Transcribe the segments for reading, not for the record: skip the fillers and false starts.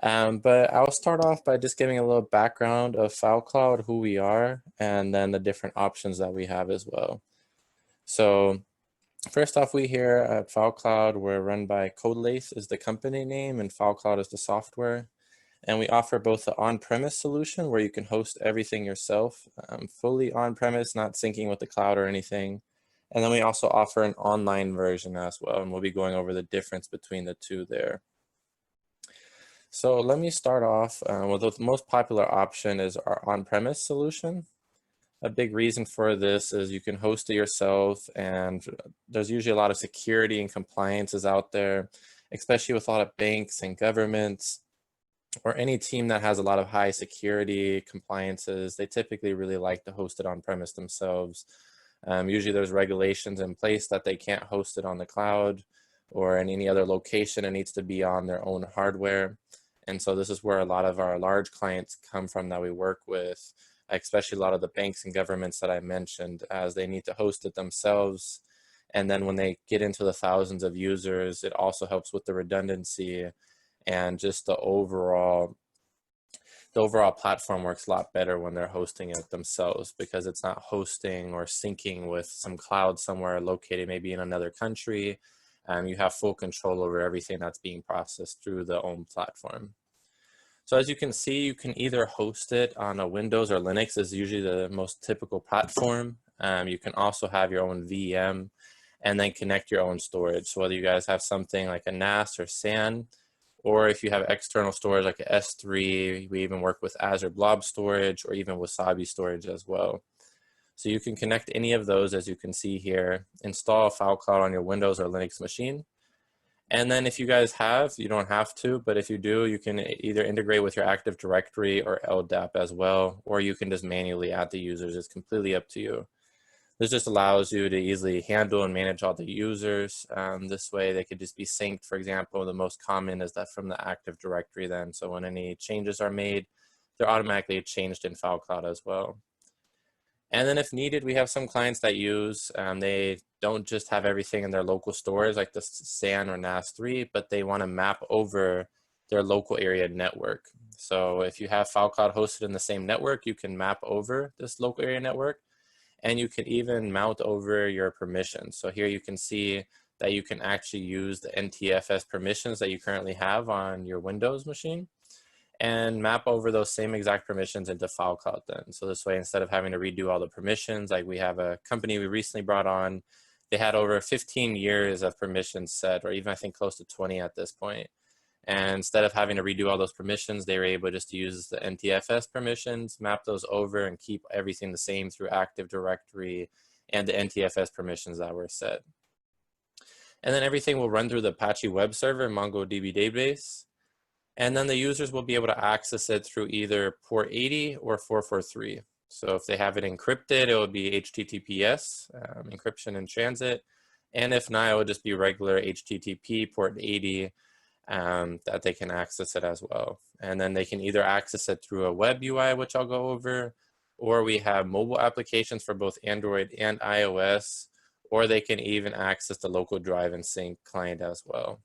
But I'll start off by just giving a little background of FileCloud, who we are, and then the different options that we have as well. So first off, we here at FileCloud, we're run by Codelace is the company name and FileCloud is the software. And we offer both the on-premise solution where you can host everything yourself, fully on-premise, not syncing with the cloud or anything. And then we also offer an online version as well, and we'll be going over the difference between the two there. So let me start off with the most popular option is our on-premise solution. A big reason for this is you can host it yourself, and there's usually a lot of security and compliances out there, especially with a lot of banks and governments or any team that has a lot of high security compliances. They typically really like to host it on-premise themselves. Usually there's regulations in place that they can't host it on the cloud or in any other location. It needs to be on their own hardware. And so this is where a lot of our large clients come from that we work with, especially a lot of the banks and governments that I mentioned, as they need to host it themselves. And then when they get into the thousands of users, it also helps with the redundancy and just the overall platform works a lot better when they're hosting it themselves, because it's not hosting or syncing with some cloud somewhere located maybe in another country. You have full control over everything that's being processed through the own platform. So as you can see, you can either host it on a Windows or Linux is usually the most typical platform. You can also have your own VM and then connect your own storage. So whether you guys have something like a NAS or SAN, or if you have external storage like a S3, we even work with Azure Blob Storage or even Wasabi storage as well. So you can connect any of those, as you can see here, install FileCloud on your Windows or Linux machine. And then if you guys have, you don't have to, but if you do, you can either integrate with your Active Directory or LDAP as well, or you can just manually add the users. It's completely up to you. This just allows you to easily handle and manage all the users. This way they could just be synced. For example, the most common is that from the Active Directory then. So when any changes are made, they're automatically changed in FileCloud as well. And then if needed, we have some clients that use, they don't just have everything in their local stores like the SAN or NAS3, but they want to map over their local area network. So if you have FileCloud hosted in the same network, you can map over this local area network, and you can even mount over your permissions. So here you can see that you can actually use the NTFS permissions that you currently have on your Windows machine and map over those same exact permissions into FileCloud then. So this way, instead of having to redo all the permissions, like we have a company we recently brought on, they had over 15 years of permissions set, or even I think close to 20 at this point. And instead of having to redo all those permissions, they were able just to use the NTFS permissions, map those over, and keep everything the same through Active Directory and the NTFS permissions that were set. And then everything will run through the Apache web server, MongoDB database. And then the users will be able to access it through either port 80 or 443. So if they have it encrypted, it will be HTTPS, encryption in transit. And if not, it will just be regular HTTP port 80 that they can access it as well. And then they can either access it through a web UI, which I'll go over, or we have mobile applications for both Android and iOS, or they can even access the local drive and sync client as well.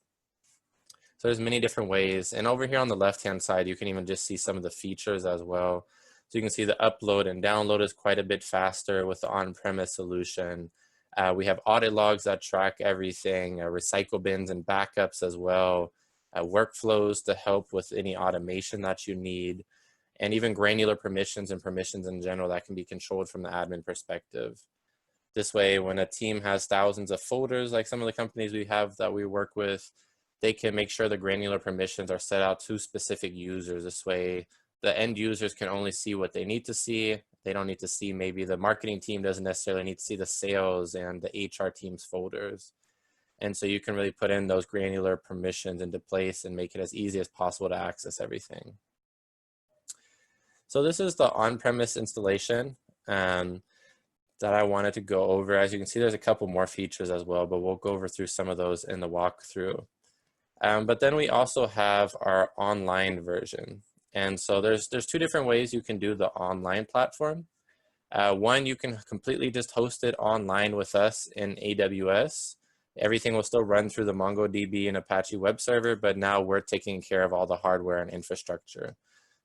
So there's many different ways. And over here on the left-hand side, you can even just see some of the features as well. So you can see the upload and download is quite a bit faster with the on-premise solution. We have audit logs that track everything, recycle bins and backups as well, workflows to help with any automation that you need, and even granular permissions and permissions in general that can be controlled from the admin perspective. This way, when a team has thousands of folders, like some of the companies we have that we work with, they can make sure the granular permissions are set out to specific users. This way, the end users can only see what they need to see. They don't need to see, maybe the marketing team doesn't necessarily need to see the sales and the HR team's folders. And so you can really put in those granular permissions into place and make it as easy as possible to access everything. So this is the on-premise installation that I wanted to go over. As you can see, there's a couple more features as well, but we'll go over through some of those in the walkthrough. But then we also have our online version. And so there's two different ways you can do the online platform. One, you can completely just host it online with us in AWS. Everything will still run through the MongoDB and Apache web server, but now we're taking care of all the hardware and infrastructure.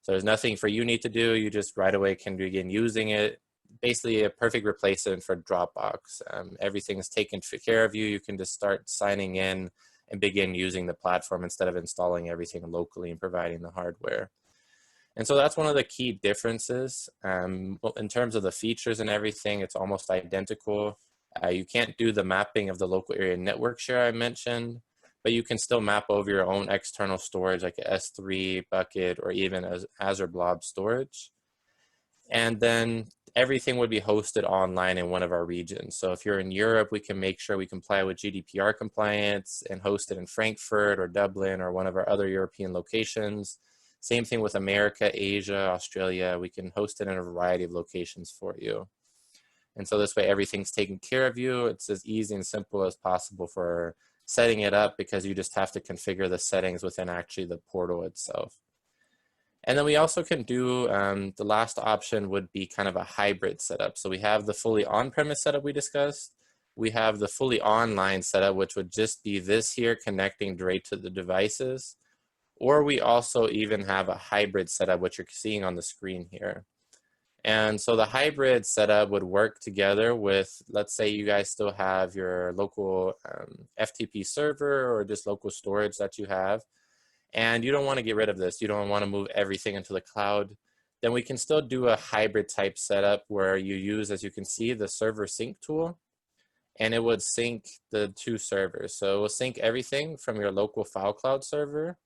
So there's nothing for you need to do. You just right away can begin using it. Basically a perfect replacement for Dropbox. Everything is taken care of you. You can just start signing in and begin using the platform instead of installing everything locally and providing the hardware. And so that's one of the key differences. In terms of the features and everything, it's almost identical. You can't do the mapping of the local area network share I mentioned, but you can still map over your own external storage like a S3 bucket or even as Azure Blob storage. And then everything would be hosted online in one of our regions. So if you're in Europe, we can make sure we comply with GDPR compliance and host it in Frankfurt or Dublin or one of our other European locations. Same thing with America, Asia, Australia. We can host it in a variety of locations for you. And so this way everything's taken care of you. It's as easy and simple as possible for setting it up because you just have to configure the settings within actually the portal itself. And then we also can do, the last option would be kind of a hybrid setup. So we have the fully on-premise setup we discussed. We have the fully online setup, which would just be this here connecting direct to the devices. Or we also even have a hybrid setup, which you're seeing on the screen here. And so the hybrid setup would work together with, let's say you guys still have your local FTP server or just local storage that you have, and you don't want to get rid of this. You don't want to move everything into the cloud. Then we can still do a hybrid type setup where you use, as you can see, the server sync tool, and it would sync the two servers. So it will sync everything from your local FileCloud server.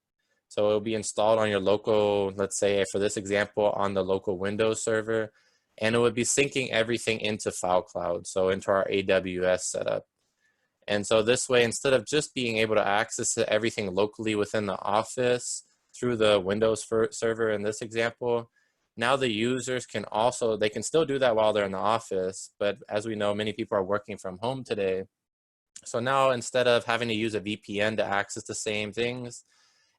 So it will be installed on your local, let's say for this example, on the local Windows server, and it would be syncing everything into FileCloud, so into our AWS setup. And so this way, instead of just being able to access everything locally within the office through the Windows server in this example, now the users can also, they can still do that while they're in the office, but as we know, many people are working from home today. So now instead of having to use a VPN to access the same things,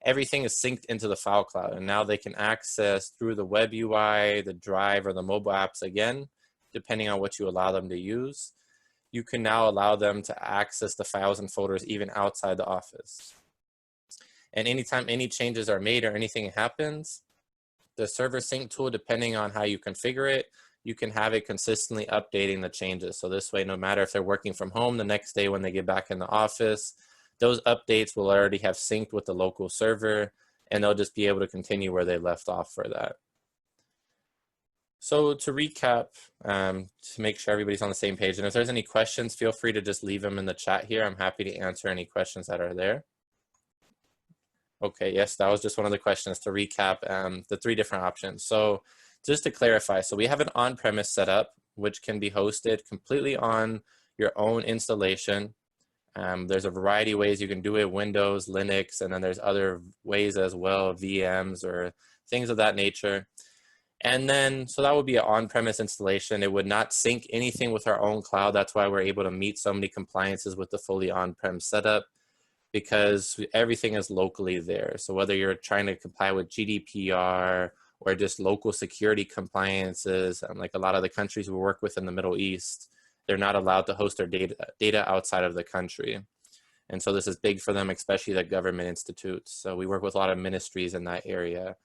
everything is synced into the FileCloud, and now they can access through the web UI, the drive, or the mobile apps again, depending on what you allow them to use. You can now allow them to access the files and folders even outside the office. And anytime any changes are made or anything happens, the server sync tool, depending on how you configure it, you can have it consistently updating the changes. So this way, no matter if they're working from home the next day when they get back in the office, those updates will already have synced with the local server, and they'll just be able to continue where they left off for that. So to recap, to make sure everybody's on the same page, and if there's any questions, feel free to just leave them in the chat here. I'm happy to answer any questions that are there. Okay, yes, that was just one of the questions to recap the three different options. So just to clarify, so we have an on-premise setup, which can be hosted completely on your own installation. There's a variety of ways you can do it, Windows, Linux, and then there's other ways as well, VMs or things of that nature. And then, so that would be an on-premise installation. It would not sync anything with our own cloud. That's why we're able to meet so many compliances with the fully on-prem setup, because everything is locally there. So whether you're trying to comply with GDPR or just local security compliances, like a lot of the countries we work with in the Middle East, they're not allowed to host their data outside of the country. And so this is big for them, especially the government institutes. So we work with a lot of ministries in that area.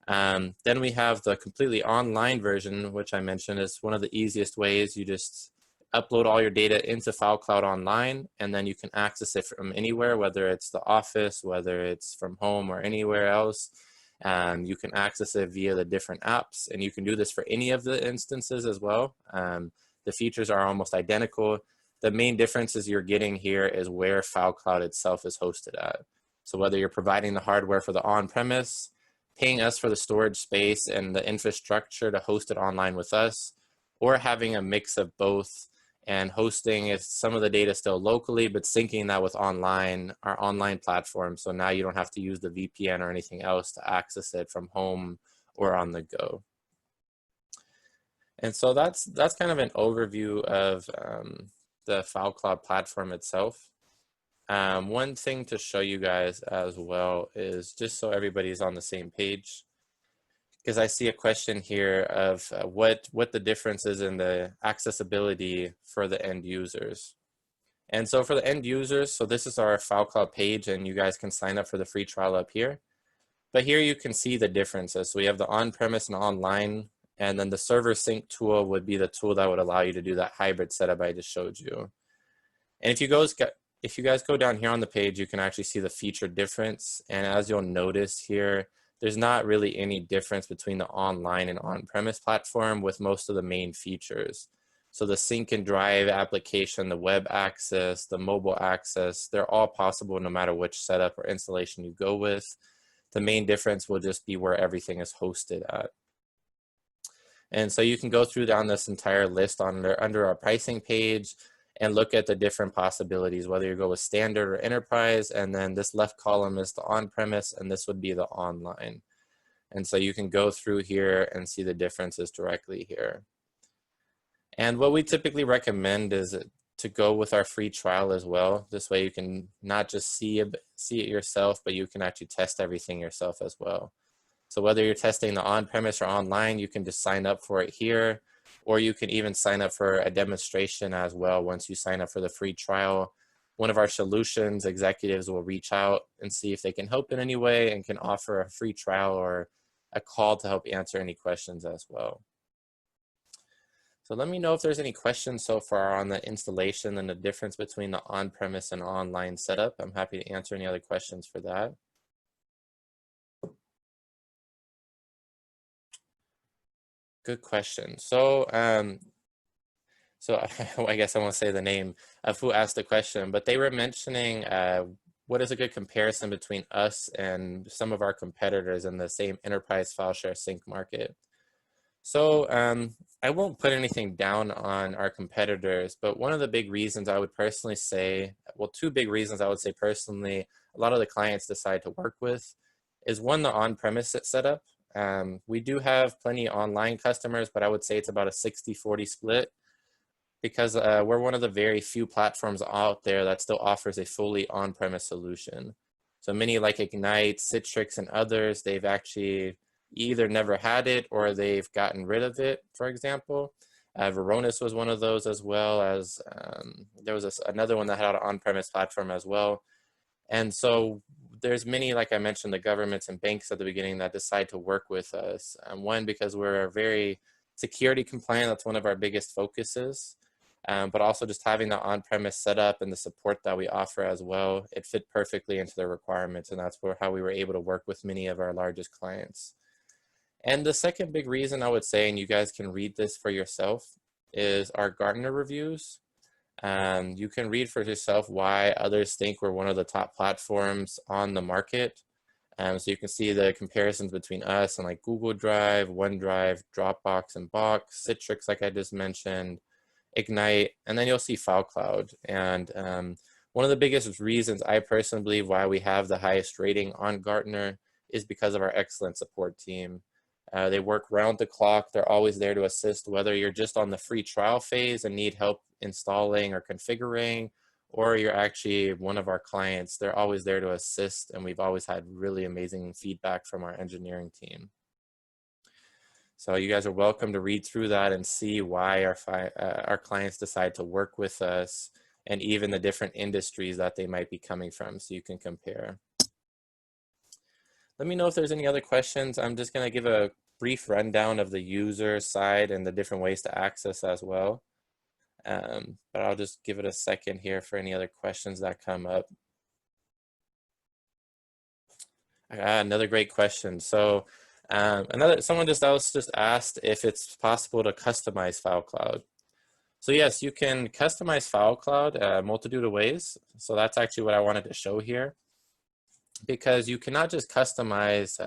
Then we have the completely online version, which I mentioned is one of the easiest ways. You just upload all your data into FileCloud Online, and then you can access it from anywhere, whether it's the office, whether it's from home or anywhere else. You can access it via the different apps, and you can do this for any of the instances as well. The features are almost identical. The main differences you're getting here is where FileCloud itself is hosted at. So whether you're providing the hardware for the on-premise, paying us for the storage space and the infrastructure to host it online with us, or having a mix of both and hosting some of the data still locally, but syncing that with online, our online platform. So now you don't have to use the VPN or anything else to access it from home or on the go. And so that's kind of an overview of the FileCloud platform itself. One thing to show you guys as well is just so everybody's on the same page, because I see a question here of what the difference is in the accessibility for the end users. And so for the end users, so this is our FileCloud page, and you guys can sign up for the free trial up here. But here you can see the differences. So we have the on-premise and online, and then the server sync tool would be the tool that would allow you to do that hybrid setup I just showed you. And if you guys go down here on the page, you can actually see the feature difference. And as you'll notice here, there's not really any difference between the online and on-premise platform with most of the main features. So the sync and drive application, the web access, the mobile access, they're all possible no matter which setup or installation you go with. The main difference will just be where everything is hosted at. And so you can go through down this entire list under our pricing page and look at the different possibilities, whether you go with standard or enterprise. And then this left column is the on-premise, and this would be the online. And so you can go through here and see the differences directly here. And what we typically recommend is to go with our free trial as well. This way you can not just see it yourself, but you can actually test everything yourself as well. So whether you're testing the on-premise or online, you can just sign up for it here, or you can even sign up for a demonstration as well. Once you sign up for the free trial, one of our solutions executives will reach out and see if they can help in any way and can offer a free trial or a call to help answer any questions as well. So let me know if there's any questions so far on the installation and the difference between the on-premise and online setup. I'm happy to answer any other questions for that. Good question. So, I guess I won't say the name of who asked the question, but they were mentioning what is a good comparison between us and some of our competitors in the same enterprise file share sync market. So I won't put anything down on our competitors, but one of the big reasons I would personally say, well, two big reasons I would say personally, a lot of the clients decide to work with is one, the on-premise setup. We do have plenty of online customers, but I would say it's about a 60-40 split because we're one of the very few platforms out there that still offers a fully on-premise solution. So many like Ignite, Citrix, and others, they've actually either never had it or they've gotten rid of it, for example. Varonis was one of those, as well as there was another one that had an on-premise platform as well. And so there's many, like I mentioned, the governments and banks at the beginning that decide to work with us. One, because we're very security compliant, that's one of our biggest focuses. But also just having the on-premise setup and the support that we offer as well, it fit perfectly into their requirements, and that's how we were able to work with many of our largest clients. And the second big reason I would say, and you guys can read this for yourself, is our Gartner reviews. You can read for yourself why others think we're one of the top platforms on the market. So you can see the comparisons between us and like Google Drive, OneDrive, Dropbox, and Box, Citrix, like I just mentioned, Ignite, and then you'll see FileCloud. And one of the biggest reasons I personally believe why we have the highest rating on Gartner is because of our excellent support team. They work round the clock. They're always there to assist, whether you're just on the free trial phase and need help installing or configuring, or you're actually one of our clients. They're always there to assist, and we've always had really amazing feedback from our engineering team. So you guys are welcome to read through that and see why our clients decide to work with us, and even the different industries that they might be coming from, so you can compare. Let me know if there's any other questions. I'm just going to give a brief rundown of the user side and the different ways to access as well. But I'll just give it a second here for any other questions that come up. Another great question. So someone else just asked if it's possible to customize FileCloud. So yes, you can customize FileCloud a multitude of ways. So that's actually what I wanted to show here, because you cannot just customize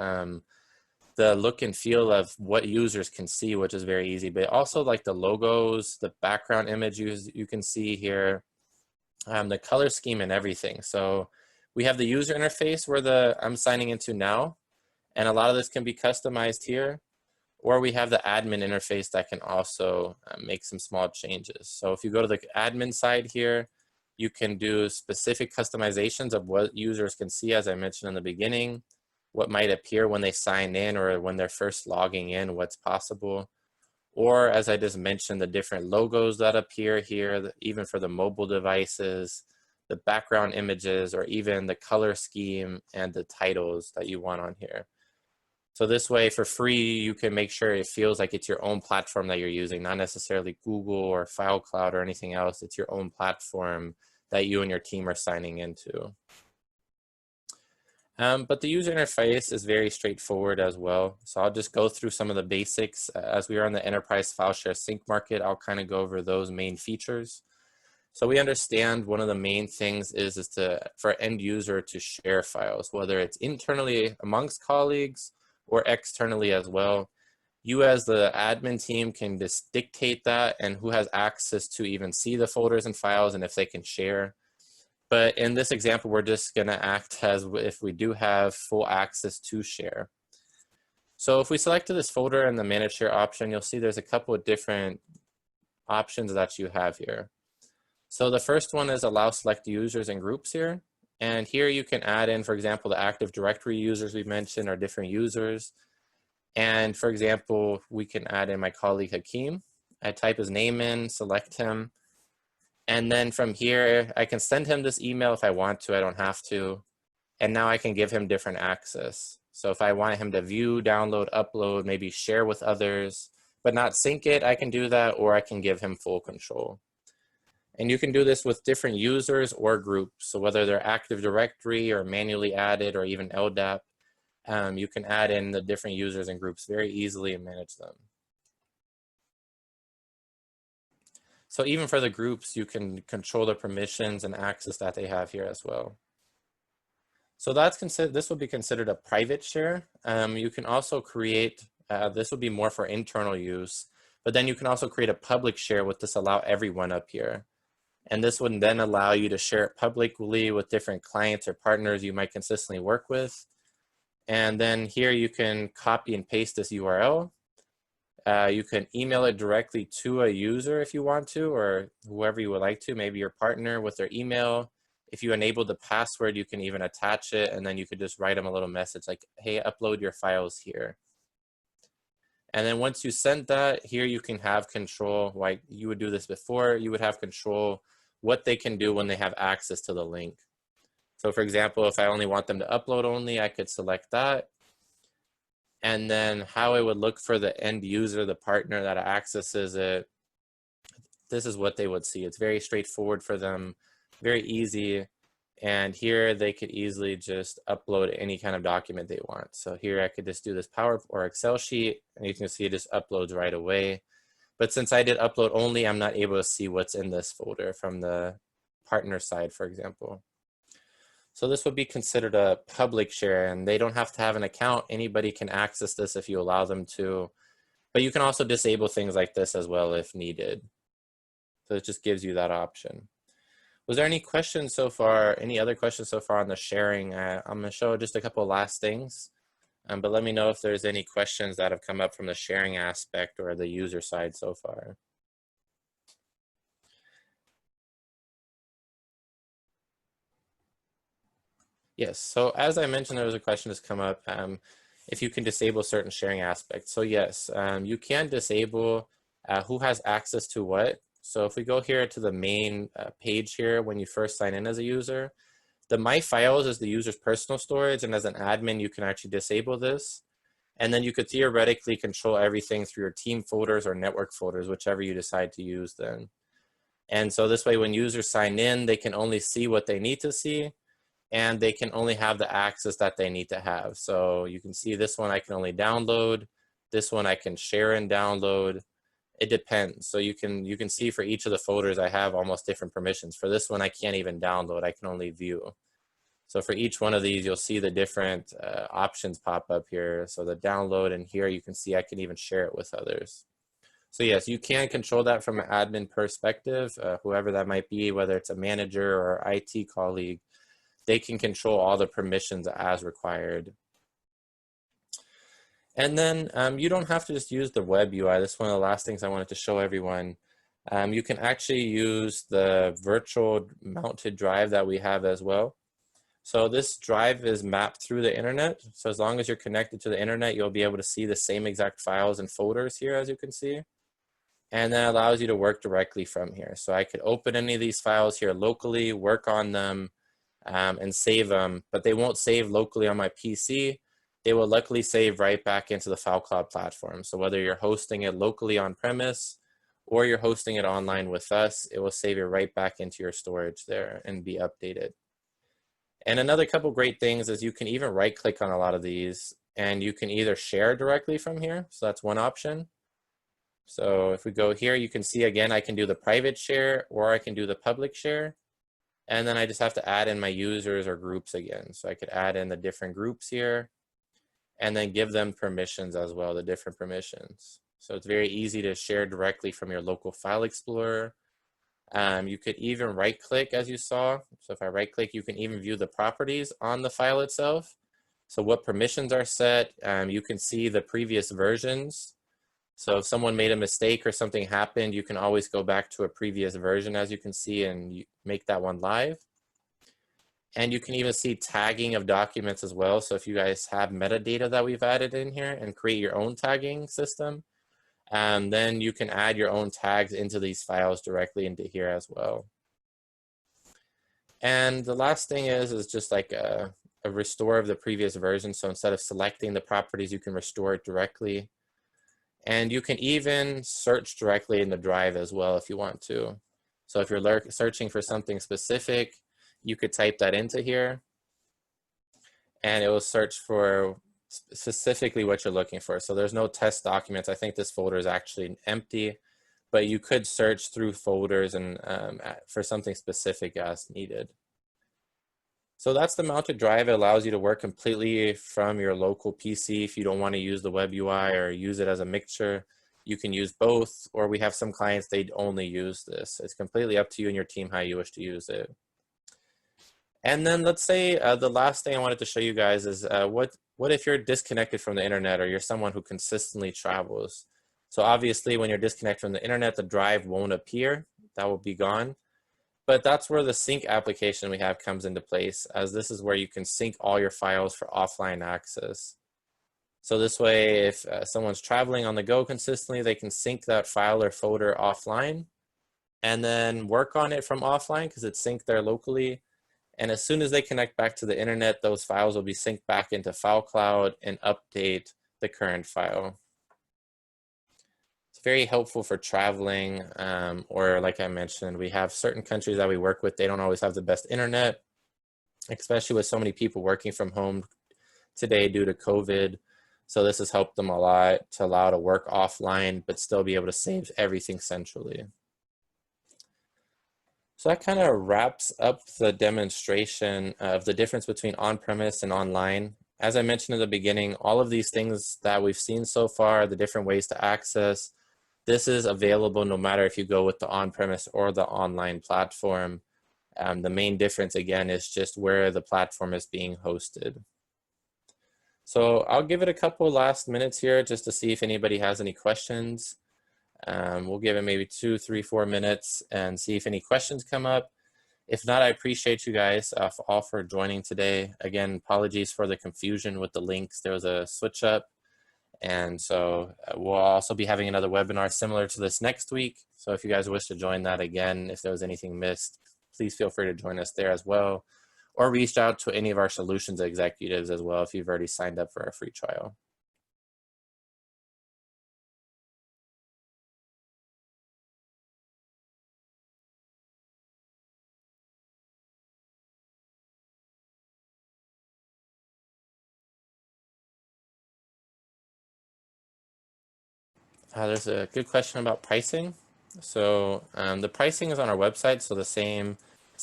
the look and feel of what users can see, which is very easy, but also like the logos, the background images you can see here, the color scheme and everything. So we have the user interface where I'm signing into now, and a lot of this can be customized here, or we have the admin interface that can also make some small changes. So if you go to the admin side here, you can do specific customizations of what users can see, as I mentioned in the beginning, what might appear when they sign in or when they're first logging in, what's possible. or as I just mentioned, the different logos that appear here, even for the mobile devices, the background images, or even the color scheme and the titles that you want on here. So this way, for free, you can make sure it feels like it's your own platform that you're using, not necessarily Google or FileCloud or anything else. It's your own platform that you and your team are signing into. But the user interface is very straightforward as well. So I'll just go through some of the basics. As we are in the enterprise file share sync market, I'll kind of go over those main features. So we understand one of the main things is for end user to share files, whether it's internally amongst colleagues or externally as well. You as the admin team can just dictate that and who has access to even see the folders and files and if they can share. But in this example, we're just going to act as if we do have full access to share. So if we selected this folder and the manage share option, you'll see there's a couple of different options that you have here. So the first one is allow select users and groups here. And here you can add in, for example, the Active Directory users we mentioned are different users. And for example, we can add in my colleague Hakeem. I type his name in, select him. And then from here, I can send him this email if I want to, I don't have to. And now I can give him different access. So if I want him to view, download, upload, maybe share with others, but not sync it, I can do that, or I can give him full control. And you can do this with different users or groups. So whether they're Active Directory or manually added or even LDAP, you can add in the different users and groups very easily and manage them. So even for the groups, you can control the permissions and access that they have here as well. So this will be considered a private share. You can also create, this will be more for internal use, but then you can also create a public share with this allow everyone up here. And this would then allow you to share it publicly with different clients or partners you might consistently work with. And then here you can copy and paste this URL. You can email it directly to a user if you want to, or whoever you would like to, maybe your partner with their email. If you enable the password, you can even attach it, and then you could just write them a little message like, hey, upload your files here. And then once you send that, here you can have control, like you would do this before, you would have control what they can do when they have access to the link. So for example, if I only want them to upload only, I could select that. And then how it would look for the end user, the partner that accesses it, this is what they would see. It's very straightforward for them, very easy. And here they could easily just upload any kind of document they want. So here I could just do this Power or Excel sheet, and you can see it just uploads right away. But since I did upload only, I'm not able to see what's in this folder from the partner side, for example. So this would be considered a public share, and they don't have to have an account. Anybody can access this if you allow them to. But you can also disable things like this as well if needed. So it just gives you that option. Was there any questions so far, any other questions so far on the sharing? I'm going to show just a couple last things, but let me know if there's any questions that have come up from the sharing aspect or the user side so far. Yes, so as I mentioned, there was a question that's come up, if you can disable certain sharing aspects. So yes, you can disable who has access to what. So if we go here to the main page here, when you first sign in as a user, the My Files is the user's personal storage, and as an admin, you can actually disable this. And then you could theoretically control everything through your team folders or network folders, whichever you decide to use then. And so this way, when users sign in, they can only see what they need to see, and they can only have the access that they need to have. So you can see this one I can only download, this one I can share and download. It depends. So you can see for each of the folders I have almost different permissions. For this one I can't even download, I can only view. So for each one of these you'll see the different options pop up here. So the download, and here you can see I can even share it with others. So yes, you can control that from an admin perspective, whoever that might be, whether it's a manager or IT colleague, they can control all the permissions as required. And then you don't have to just use the web UI. This is one of the last things I wanted to show everyone. You can actually use the virtual mounted drive that we have as well. So this drive is mapped through the internet. So as long as you're connected to the internet, you'll be able to see the same exact files and folders here, as you can see. and then allows you to work directly from here. So I could open any of these files here locally, work on them, and save them, but they won't save locally on my PC. They will luckily save right back into the FileCloud platform. So whether you're hosting it locally on premise or you're hosting it online with us, it will save it right back into your storage there and be updated. And another couple great things is you can even right click on a lot of these and you can either share directly from here. So that's one option. So if we go here, you can see again, I can do the private share or I can do the public share. And then I just have to add in my users or groups again. So I could add in the different groups here and then give them permissions as well, the different permissions. So it's very easy to share directly from your local file explorer. You could even right click as you saw. So if I right click, you can even view the properties on the file itself. So what permissions are set, you can see the previous versions. So if someone made a mistake or something happened, you can always go back to a previous version as you can see and make that one live. And you can even see tagging of documents as well. So if you guys have metadata that we've added in here and create your own tagging system, then you can add your own tags into these files directly into here as well. And the last thing is just like a restore of the previous version. So instead of selecting the properties, you can restore it directly. And you can even search directly in the drive as well if you want to. So if you're searching for something specific, you could type that into here and it will search for specifically what you're looking for. So there's no test documents. I think this folder is actually empty, but you could search through folders and for something specific as needed. So that's the mounted drive. It allows you to work completely from your local PC. If you don't want to use the web UI or use it as a mixture, you can use both, or we have some clients, they'd only use this. It's completely up to you and your team how you wish to use it. And then let's say the last thing I wanted to show you guys is what if you're disconnected from the internet or you're someone who consistently travels? So obviously when you're disconnected from the internet, the drive won't appear, that will be gone. But that's where the sync application we have comes into place, as this is where you can sync all your files for offline access. So this way, if someone's traveling on the go consistently, they can sync that file or folder offline and then work on it from offline because it's synced there locally. And as soon as they connect back to the internet, those files will be synced back into FileCloud and update the current file. It's very helpful for traveling, or like I mentioned, we have certain countries that we work with, they don't always have the best internet, especially with so many people working from home today due to COVID. So this has helped them a lot to allow to work offline, but still be able to save everything centrally. So that kind of wraps up the demonstration of the difference between on-premise and online. As I mentioned in the beginning, all of these things that we've seen so far, the different ways to access, this is available no matter if you go with the on-premise or the online platform. The main difference, again, is just where the platform is being hosted. So I'll give it a couple last minutes here just to see if anybody has any questions. We'll give it maybe 2, 3, 4 minutes and see if any questions come up. If not, I appreciate you guys all for joining today. Again, apologies for the confusion with the links. There was a switch up. And so we'll also be having another webinar similar to this next week. So if you guys wish to join that again, if there was anything missed, please feel free to join us there as well. Or reach out to any of our solutions executives as well if you've already signed up for our free trial. There's a good question about pricing. So the pricing is on our website, so the same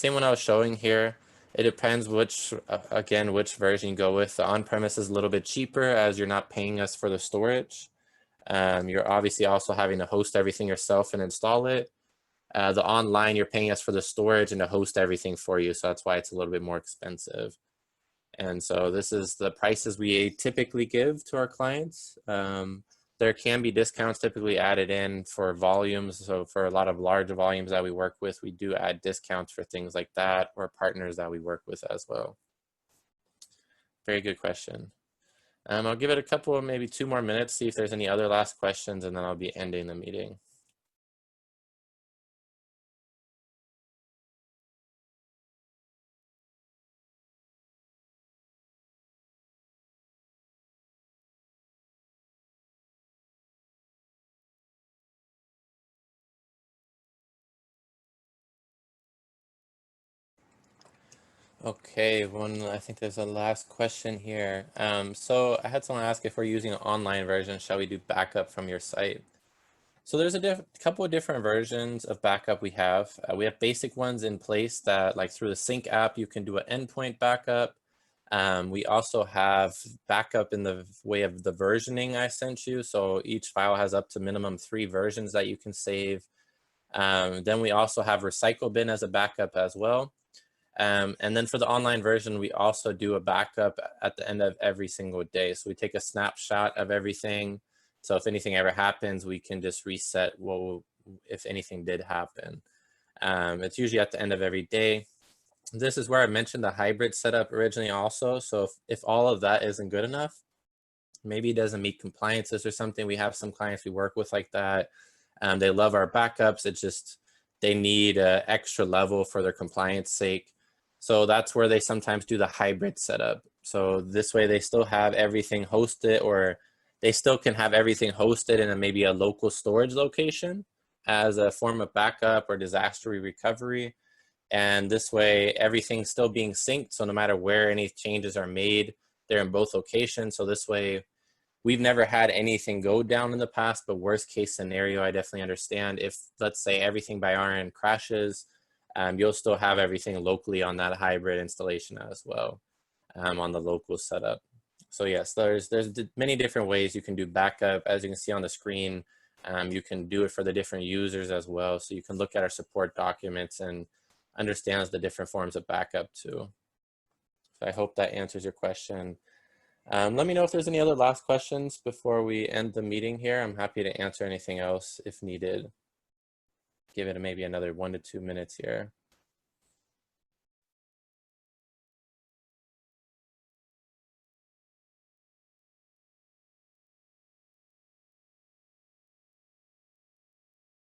one I was showing here. It depends which version you go with. The on-premise is a little bit cheaper as you're not paying us for the storage. You're obviously also having to host everything yourself and install it. The online, you're paying us for the storage and to host everything for you, so that's why it's a little bit more expensive. And so this is the prices we typically give to our clients. There can be discounts typically added in for volumes. So for a lot of large volumes that we work with, we do add discounts for things like that or partners that we work with as well. Very good question. I'll give it a couple, maybe 2 more minutes, see if there's any other last questions, and then I'll be ending the meeting. Okay, I think there's a last question here. So I had someone ask if we're using an online version, shall we do backup from your site? So there's a couple of different versions of backup we have. We have basic ones in place that, like through the Sync app, you can do an endpoint backup. We also have backup in the way of the versioning I sent you. So each file has up to minimum 3 versions that you can save. Then we also have Recycle Bin as a backup as well. And then for the online version, we also do a backup at the end of every single day. So we take a snapshot of everything. So if anything ever happens, we can just reset if anything did happen. It's usually at the end of every day. This is where I mentioned the hybrid setup originally also. So if all of that isn't good enough, maybe it doesn't meet compliances or something. We have some clients we work with like that. They love our backups. It's just they need an extra level for their compliance sake. So that's where they sometimes do the hybrid setup. So this way they still have everything hosted, or they still can have everything hosted in maybe a local storage location as a form of backup or disaster recovery. And this way everything's still being synced. So no matter where any changes are made, they're in both locations. So this way we've never had anything go down in the past, but worst case scenario, I definitely understand. If, let's say, everything by our end crashes, you'll still have everything locally on that hybrid installation as well, on the local setup. So yes, there's many different ways you can do backup. As you can see on the screen, you can do it for the different users as well. So you can look at our support documents and understands the different forms of backup too. So I hope that answers your question. Let me know if there's any other last questions before we end the meeting here. I'm happy to answer anything else if needed. Give it maybe another 1 to 2 minutes here.